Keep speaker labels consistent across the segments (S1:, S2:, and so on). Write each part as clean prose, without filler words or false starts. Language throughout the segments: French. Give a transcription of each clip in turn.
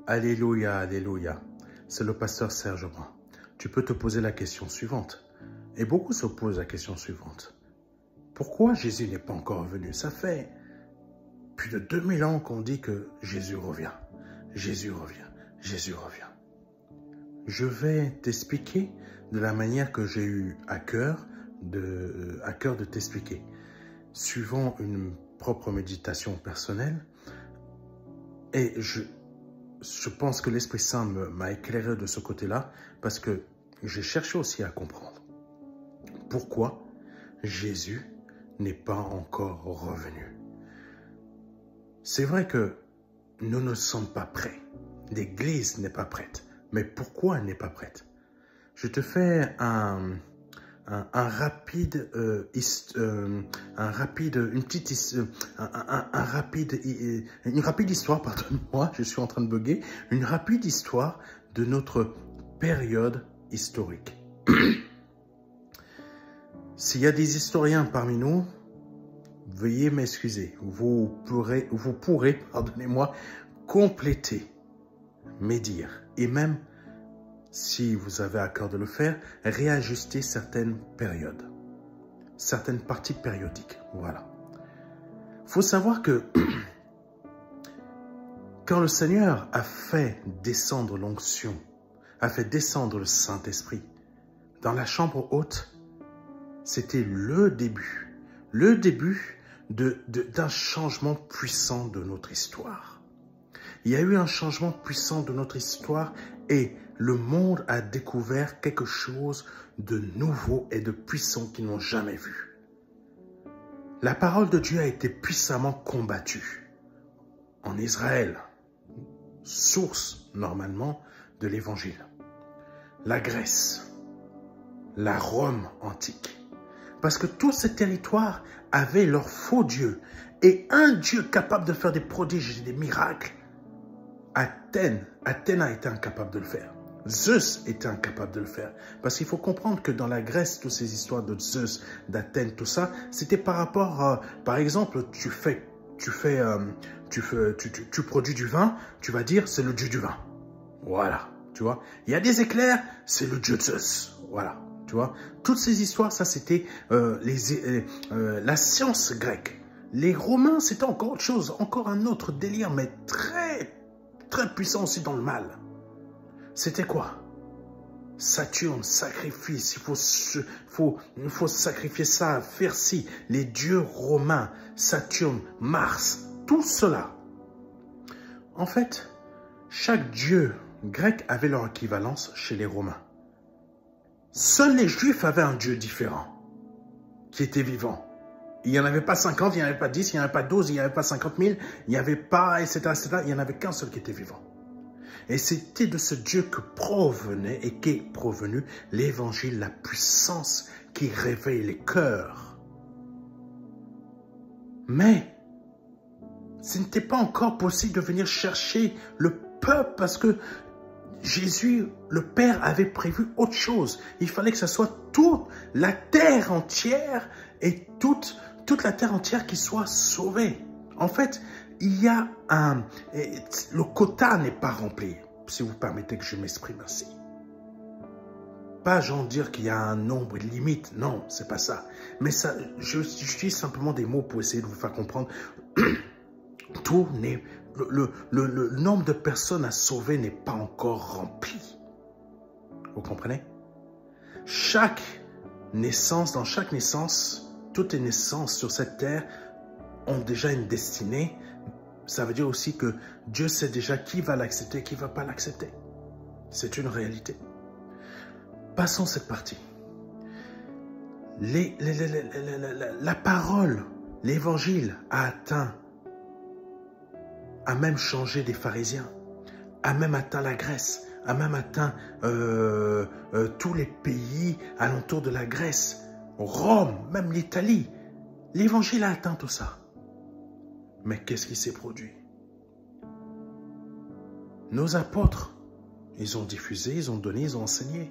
S1: Alléluia, alléluia. C'est le pasteur Serge Brun. Tu peux te poser la question suivante. Et beaucoup se posent la question suivante. Pourquoi Jésus n'est pas encore venu? Ça fait plus de 2000 ans qu'on dit que Jésus revient. Jésus revient. Jésus revient. Je vais t'expliquer de la manière que j'ai eu à cœur de t'expliquer. Suivant une propre méditation personnelle. Et je pense que l'Esprit Saint m'a éclairé de ce côté-là parce que j'ai cherché aussi à comprendre pourquoi Jésus n'est pas encore revenu. C'est vrai que nous ne sommes pas prêts. L'Église n'est pas prête. Mais pourquoi elle n'est pas prête? Je te fais une rapide histoire, pardonne-moi, je suis en train de bugger, une rapide histoire de notre période historique. S'il y a des historiens parmi nous, veuillez m'excuser. Vous pourrez, pardonnez-moi, compléter mes dires. Et même, si vous avez à cœur de le faire, réajuster certaines périodes. Certaines parties périodiques. Voilà. Il faut savoir que quand le Seigneur a fait descendre l'onction, a fait descendre le Saint-Esprit dans la chambre haute, c'était le début d'un changement puissant de notre histoire. Il y a eu un changement puissant de notre histoire et le monde a découvert quelque chose de nouveau et de puissant qu'ils n'ont jamais vu. La parole de Dieu a été puissamment combattue en Israël, source normalement de l'Évangile. La Grèce, la Rome antique. Parce que tous ces territoires avaient leurs faux dieux et un Dieu capable de faire des prodiges et des miracles. Athènes a été incapable de le faire. Zeus était incapable de le faire. Parce qu'il faut comprendre que dans la Grèce, toutes ces histoires de Zeus, d'Athènes, tout ça, c'était par rapport à, par exemple, tu produis du vin, tu vas dire c'est le dieu du vin. Voilà, tu vois. Il y a des éclairs, c'est le dieu de Zeus. Voilà, tu vois. Toutes ces histoires, ça c'était la science grecque. Les Romains, c'était encore autre chose, encore un autre délire, mais très puissant aussi dans le mal. C'était quoi? Saturne, sacrifice, il faut sacrifier ça, faire ci, les dieux romains, Saturne, Mars, tout cela. En fait, chaque dieu grec avait leur équivalence chez les Romains. Seuls les Juifs avaient un dieu différent, qui était vivant. Il n'y en avait pas 50, il n'y en avait pas 10, il n'y en avait pas 12, il n'y avait pas 50 000, il n'y avait pas, etc., etc. Il n'y en avait qu'un seul qui était vivant. Et c'était de ce Dieu que provenait et qu'est provenu l'évangile, la puissance qui réveille les cœurs. Mais ce n'était pas encore possible de venir chercher le peuple parce que Jésus, le Père, avait prévu autre chose. Il fallait que ce soit toute la terre entière et toute la terre entière qui soit sauvée. En fait, il y a le quota n'est pas rempli, si vous permettez que je m'exprime ainsi. Pas genre dire qu'il y a un nombre limite, non, c'est pas ça. Mais ça, j'utilise simplement des mots pour essayer de vous faire comprendre. Tout n'est, le nombre de personnes à sauver n'est pas encore rempli. Vous comprenez? Chaque naissance, dans chaque naissance, toutes les naissances sur cette terre ont déjà une destinée. Ça veut dire aussi que Dieu sait déjà qui va l'accepter et qui ne va pas l'accepter. C'est une réalité. Passons cette partie. La parole, l'évangile a atteint, a même changé des pharisiens, a même atteint la Grèce, a même atteint tous les pays alentours de la Grèce, Rome, même l'Italie. L'évangile a atteint tout ça. Mais qu'est-ce qui s'est produit? Nos apôtres, ils ont diffusé, ils ont donné, ils ont enseigné.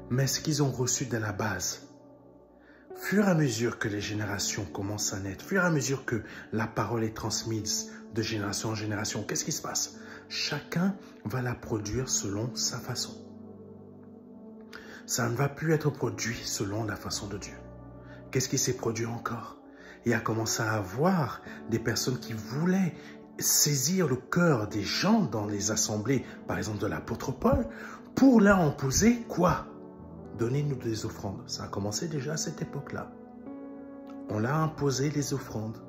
S1: Mais ce qu'ils ont reçu de la base, fur et à mesure que les générations commencent à naître, fur et à mesure que la parole est transmise de génération en génération. Qu'est-ce qui se passe? Chacun va la produire selon sa façon. Ça ne va plus être produit selon la façon de Dieu. Qu'est-ce qui s'est produit encore? Il a commencé à avoir des personnes qui voulaient saisir le cœur des gens dans les assemblées, par exemple de l'apôtre Paul, pour leur imposer quoi? Donnez-nous des offrandes. Ça a commencé déjà à cette époque-là. On l'a imposé les offrandes.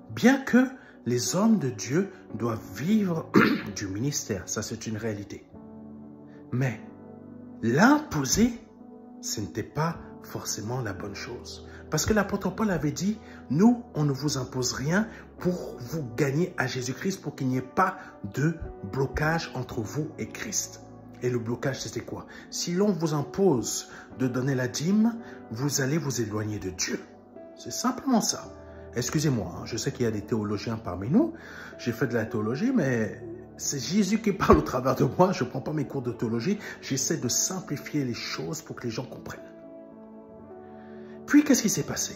S1: Bien que les hommes de Dieu doivent vivre du ministère, ça c'est une réalité. Mais l'imposer, ce n'était pas forcément la bonne chose. Parce que l'apôtre Paul avait dit, nous, on ne vous impose rien pour vous gagner à Jésus-Christ, pour qu'il n'y ait pas de blocage entre vous et Christ. Et le blocage, c'était quoi? Si l'on vous impose de donner la dîme, vous allez vous éloigner de Dieu. C'est simplement ça. Excusez-moi, hein, je sais qu'il y a des théologiens parmi nous. J'ai fait de la théologie, mais c'est Jésus qui parle au travers de moi. Je ne prends pas mes cours de théologie. J'essaie de simplifier les choses pour que les gens comprennent. Puis, qu'est-ce qui s'est passé?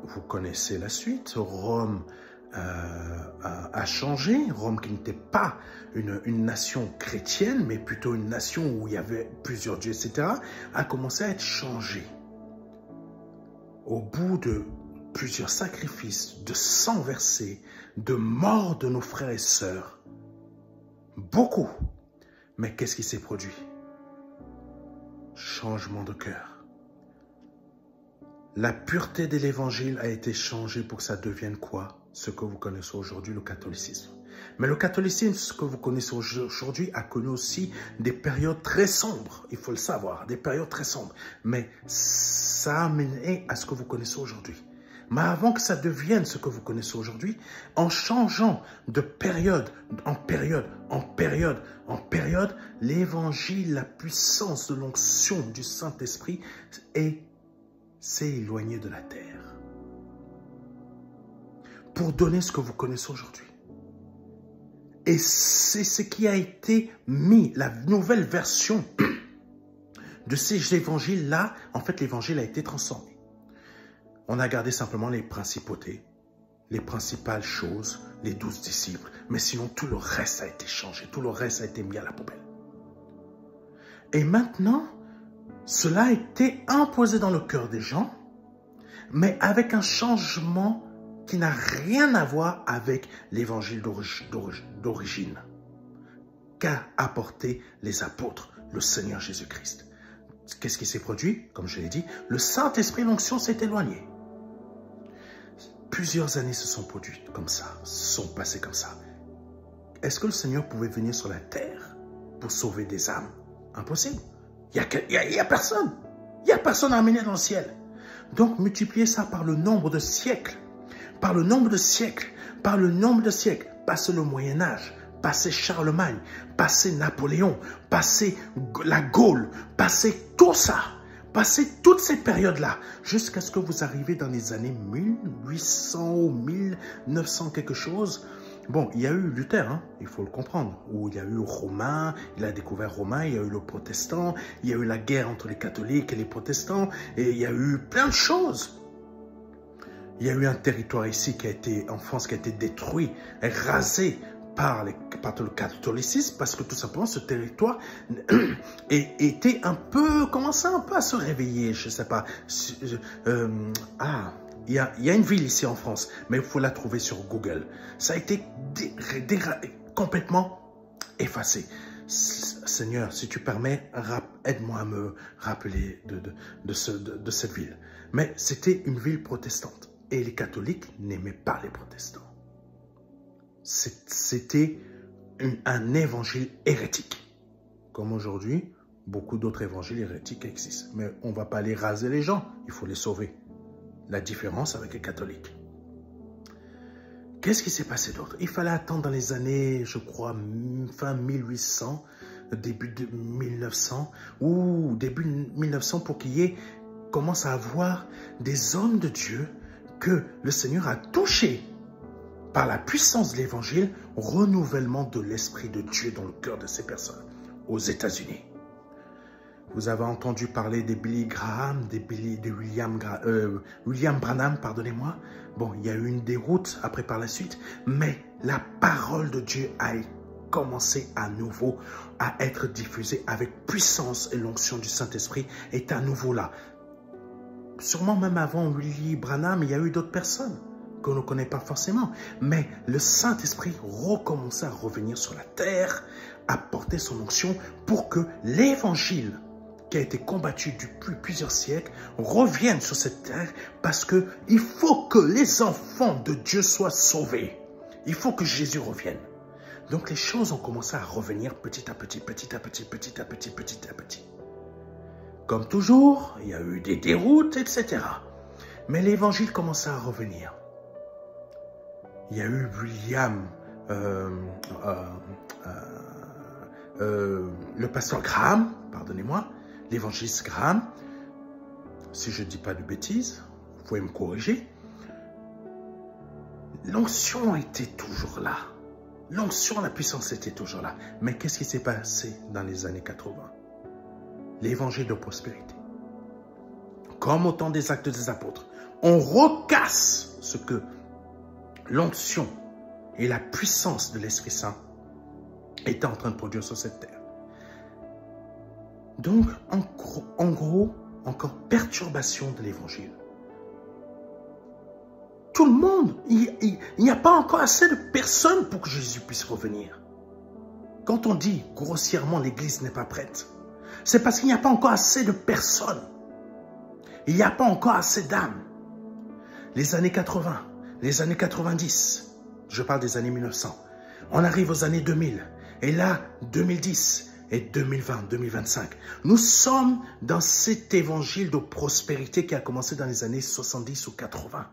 S1: Vous connaissez la suite. Rome a changé. Rome, qui n'était pas une nation chrétienne, mais plutôt une nation où il y avait plusieurs dieux, etc., a commencé à être changée. Au bout de plusieurs sacrifices, de sang versé, de mort de nos frères et sœurs, beaucoup. Mais qu'est-ce qui s'est produit? Changement de cœur. La pureté de l'évangile a été changée pour que ça devienne quoi? Ce que vous connaissez aujourd'hui, le catholicisme. Mais le catholicisme, ce que vous connaissez aujourd'hui, a connu aussi des périodes très sombres. Il faut le savoir, des périodes très sombres. Mais ça a amené à ce que vous connaissez aujourd'hui. Mais avant que ça devienne ce que vous connaissez aujourd'hui, en changeant de période en période, en période, en période, l'évangile, la puissance de l'onction du Saint-Esprit s'est éloigné de la terre. Pour donner ce que vous connaissez aujourd'hui. Et c'est ce qui a été mis, la nouvelle version de ces évangiles-là. En fait, l'évangile a été transformé. On a gardé simplement les principautés, les principales choses, les 12 disciples. Mais sinon, tout le reste a été changé. Tout le reste a été mis à la poubelle. Et maintenant, cela a été imposé dans le cœur des gens, mais avec un changement qui n'a rien à voir avec l'évangile d'origine qu'a apporté les apôtres, le Seigneur Jésus-Christ. Qu'est-ce qui s'est produit? Comme je l'ai dit, le Saint-Esprit, l'onction s'est éloigné. Plusieurs années se sont produites comme ça, se sont passées comme ça. Est-ce que le Seigneur pouvait venir sur la terre pour sauver des âmes? Impossible. Il n'y a personne. Il n'y a personne à amener dans le ciel. Donc, multipliez ça par le nombre de siècles. Par le nombre de siècles, par le nombre de siècles, passez le Moyen-Âge, passez Charlemagne, passez Napoléon, passez la Gaule, passez tout ça, passez toutes ces périodes-là, jusqu'à ce que vous arrivez dans les années 1800 ou 1900 quelque chose. Bon, il y a eu Luther, hein, il faut le comprendre, où il y a eu Romain, il a découvert Romain, il y a eu le protestant, il y a eu la guerre entre les catholiques et les protestants, et il y a eu plein de choses. Il y a eu un territoire ici qui a été, en France, qui a été détruit, rasé par le catholicisme, parce que tout simplement ce territoire était un peu, commençait un peu à se réveiller, je ne sais pas. Il y a une ville ici en France, mais il faut la trouver sur Google. Ça a été complètement effacé. Seigneur, si tu permets, aide-moi à me rappeler de cette ville. Mais c'était une ville protestante. Et les catholiques n'aimaient pas les protestants. C'était un évangile hérétique. Comme aujourd'hui, beaucoup d'autres évangiles hérétiques existent. Mais on ne va pas aller raser les gens, il faut les sauver. La différence avec les catholiques. Qu'est-ce qui s'est passé d'autre? Il fallait attendre dans les années, je crois, fin 1800, début de 1900, ou début 1900 pour qu'il y ait, commence à avoir des hommes de Dieu que le Seigneur a touché par la puissance de l'évangile, renouvellement de l'Esprit de Dieu dans le cœur de ces personnes aux États-Unis. Vous avez entendu parler des Billy Graham, de William Branham, pardonnez-moi. Bon, il y a eu une déroute après par la suite, mais la parole de Dieu a commencé à nouveau à être diffusée avec puissance et l'onction du Saint-Esprit est à nouveau là. Sûrement même avant Willy Branham, il y a eu d'autres personnes qu'on ne connaît pas forcément, mais le Saint-Esprit recommençait à revenir sur la terre, à porter son onction pour que l'évangile qui a été combattu depuis plusieurs siècles revienne sur cette terre parce qu'il faut que les enfants de Dieu soient sauvés. Il faut que Jésus revienne. Donc les choses ont commencé à revenir petit à petit, petit à petit, petit à petit, petit à petit. Comme toujours, il y a eu des déroutes, etc. Mais l'évangile commençait à revenir. Il y a eu le pasteur Graham, pardonnez-moi, l'évangéliste Graham. Si je ne dis pas de bêtises, vous pouvez me corriger. L'onction était toujours là. L'onction, la puissance était toujours là. Mais qu'est-ce qui s'est passé dans les années 80? L'évangile de prospérité. Comme au temps des actes des apôtres, on recasse ce que l'onction et la puissance de l'Esprit Saint étaient en train de produire sur cette terre. Donc, en gros, encore perturbation de l'évangile. Tout le monde, il n'y a pas encore assez de personnes pour que Jésus puisse revenir. Quand on dit grossièrement l'église n'est pas prête, c'est parce qu'il n'y a pas encore assez de personnes. Il n'y a pas encore assez d'âmes. Les années 80, les années 90, je parle des années 1900, on arrive aux années 2000, et là, 2010 et 2020, 2025, nous sommes dans cet évangile de prospérité qui a commencé dans les années 70 ou 80.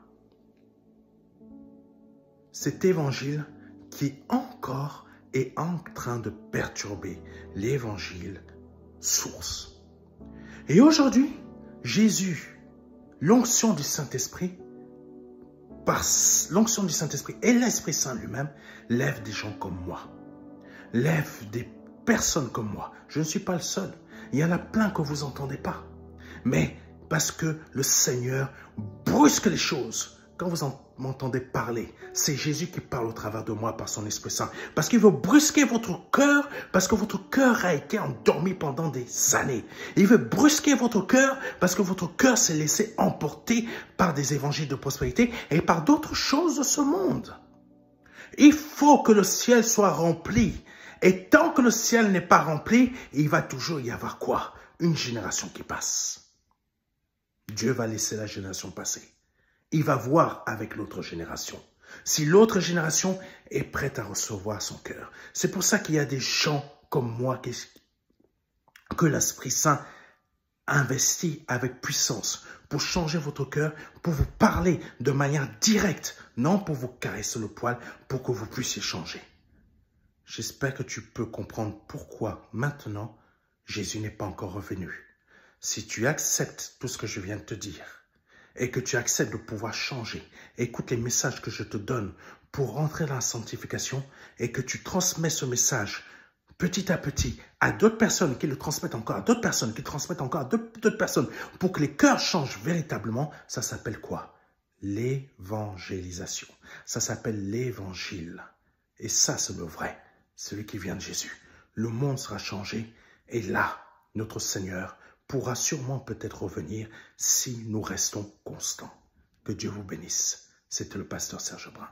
S1: Cet évangile qui encore est en train de perturber l'évangile source. Et aujourd'hui, Jésus, l'onction du Saint-Esprit, par l'onction du Saint-Esprit et l'Esprit Saint lui-même, lève des gens comme moi. Lève des personnes comme moi. Je ne suis pas le seul. Il y en a plein que vous n'entendez pas. Mais parce que le Seigneur brusque les choses. Quand vous m'entendez parler, c'est Jésus qui parle au travers de moi par son Esprit Saint. Parce qu'il veut brusquer votre cœur, parce que votre cœur a été endormi pendant des années. Il veut brusquer votre cœur, parce que votre cœur s'est laissé emporter par des évangiles de prospérité et par d'autres choses de ce monde. Il faut que le ciel soit rempli. Et tant que le ciel n'est pas rempli, il va toujours y avoir quoi? Une génération qui passe. Dieu va laisser la génération passer. Il va voir avec l'autre génération. Si l'autre génération est prête à recevoir son cœur. C'est pour ça qu'il y a des gens comme moi que l'Esprit Saint investit avec puissance pour changer votre cœur, pour vous parler de manière directe, non pour vous caresser le poil, pour que vous puissiez changer. J'espère que tu peux comprendre pourquoi maintenant Jésus n'est pas encore revenu. Si tu acceptes tout ce que je viens de te dire, et que tu acceptes de pouvoir changer, écoute les messages que je te donne pour rentrer dans la sanctification et que tu transmets ce message petit à petit à d'autres personnes qui le transmettent encore à d'autres personnes, qui transmettent encore à d'autres personnes pour que les cœurs changent véritablement, ça s'appelle quoi? L'évangélisation. Ça s'appelle l'évangile. Et ça, c'est le vrai, celui qui vient de Jésus. Le monde sera changé et là, notre Seigneur pourra sûrement peut-être revenir si nous restons constants. Que Dieu vous bénisse. C'était le pasteur Serge Brun.